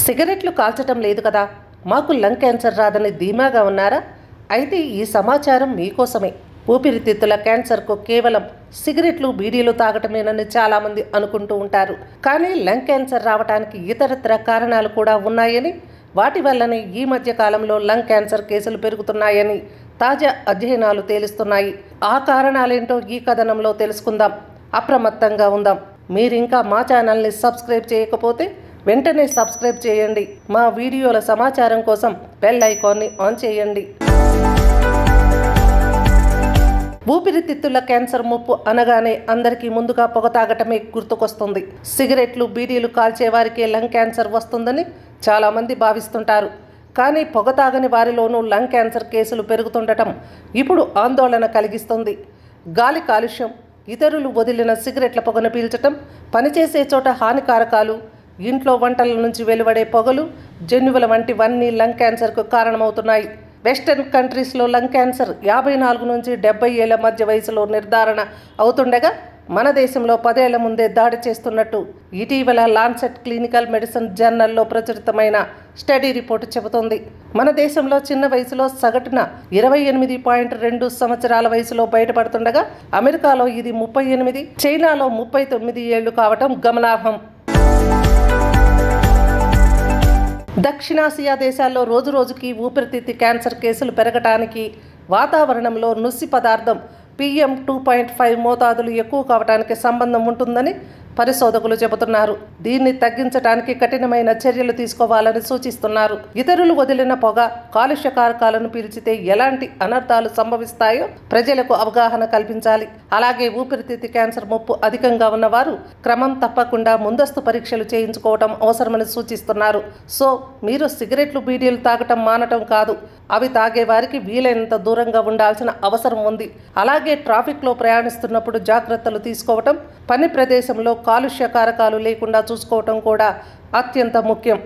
సిగరెట్లు కాల్చటం లేదు కదా, మాకు లంగ్ క్యాన్సర్ రాదని ధీమాగా ఉన్నారా? అయితే ఈ సమాచారం మీకోసమే. ఊపిరితిత్తుల క్యాన్సర్కు కేవలం సిగరెట్లు బీడీలు తాగటమేనని చాలామంది అనుకుంటూ ఉంటారు. కానీ లంగ్ క్యాన్సర్ రావడానికి ఇతరత్ర కారణాలు కూడా ఉన్నాయని, వాటి వల్లనే ఈ మధ్య కాలంలో లంగ్ క్యాన్సర్ కేసులు పెరుగుతున్నాయని తాజా అధ్యయనాలు తేలుస్తున్నాయి. ఆ కారణాలేంటో ఈ కథనంలో తెలుసుకుందాం. అప్రమత్తంగా ఉందాం. మీరింకా మా ఛానల్ని సబ్స్క్రైబ్ చేయకపోతే వెంటనే సబ్స్క్రైబ్ చేయండి. మా వీడియోల సమాచారం కోసం బెల్ ఐకాన్ని ఆన్ చేయండి. ఊపిరితిత్తుల క్యాన్సర్ ముప్పు అనగానే అందరికీ ముందుగా పొగ తాగటమే గుర్తుకొస్తుంది. సిగరెట్లు బీడీలు కాల్చేవారికే లంగ్ క్యాన్సర్ వస్తుందని చాలామంది భావిస్తుంటారు. కానీ పొగ తాగని వారిలోనూ లంగ్ క్యాన్సర్ కేసులు పెరుగుతుండటం ఇప్పుడు ఆందోళన కలిగిస్తుంది. గాలి కాలుష్యం, ఇతరులు వదిలిన సిగరెట్ల పొగను పీల్చటం, పనిచేసే చోట హానికారకాలు, ఇంట్లో వంటల నుంచి వెలువడే పొగలు, జన్యువుల వంటివన్నీ లంగ్ క్యాన్సర్కు కారణమవుతున్నాయి. వెస్టర్న్ కంట్రీస్లో లంగ్ క్యాన్సర్ 54 నుంచి 70 ఏళ్ల మధ్య వయసులో నిర్ధారణ అవుతుండగా మన దేశంలో 10 ఏళ్ల ముందే దాడి చేస్తున్నట్టు ఇటీవల లాన్సెట్ క్లినికల్ మెడిసిన్ జర్నల్లో ప్రచురితమైన స్టడీ రిపోర్టు చెబుతోంది. మన దేశంలో చిన్న వయసులో సగటున 28.2 సంవత్సరాల వయసులో బయటపడుతుండగా అమెరికాలో ఇది 38, చైనాలో 39 ఏళ్లు కావటం గమనార్హం. దక్షిణాసియా దేశాల్లో రోజురోజుకి ఊపిరితిత్తి క్యాన్సర్ కేసులు పెరగటానికి వాతావరణంలో నుసి పదార్థం PM2.5 మోతాదులు ఎక్కువ కావడానికి సంబంధం ఉంటుందని పరిశోధకులు చెబుతున్నారు. దీన్ని తగ్గించడానికి కఠినమైన చర్యలు తీసుకోవాలని సూచిస్తున్నారు. ఇతరులు వదిలిన పొగ, కాలుష్య కారకాలను పీల్చితే ఎలాంటి అనర్థాలు సంభవిస్తాయో ప్రజలకు అవగాహన కల్పించాలి. అలాగే ఊపిరితిత్తి క్యాన్సర్ ముప్పు అధికంగా ఉన్నవారు క్రమం తప్పకుండా ముందస్తు పరీక్షలు చేయించుకోవటం అవసరమని సూచిస్తున్నారు. సో మీరు సిగరెట్లు బీడీలు తాగటం మానటం కాదు, అవి తాగే వారికి వీలైనంత దూరంగా ఉండాల్సిన అవసరం ఉంది. అలాగే ట్రాఫిక్లో ప్రయాణిస్తున్నప్పుడు జాగ్రత్తలు తీసుకోవటం, పని ప్రదేశంలో కాలుష్య కారకాలు లేకుండా చూసుకోవటం కూడా అత్యంత ముఖ్యం.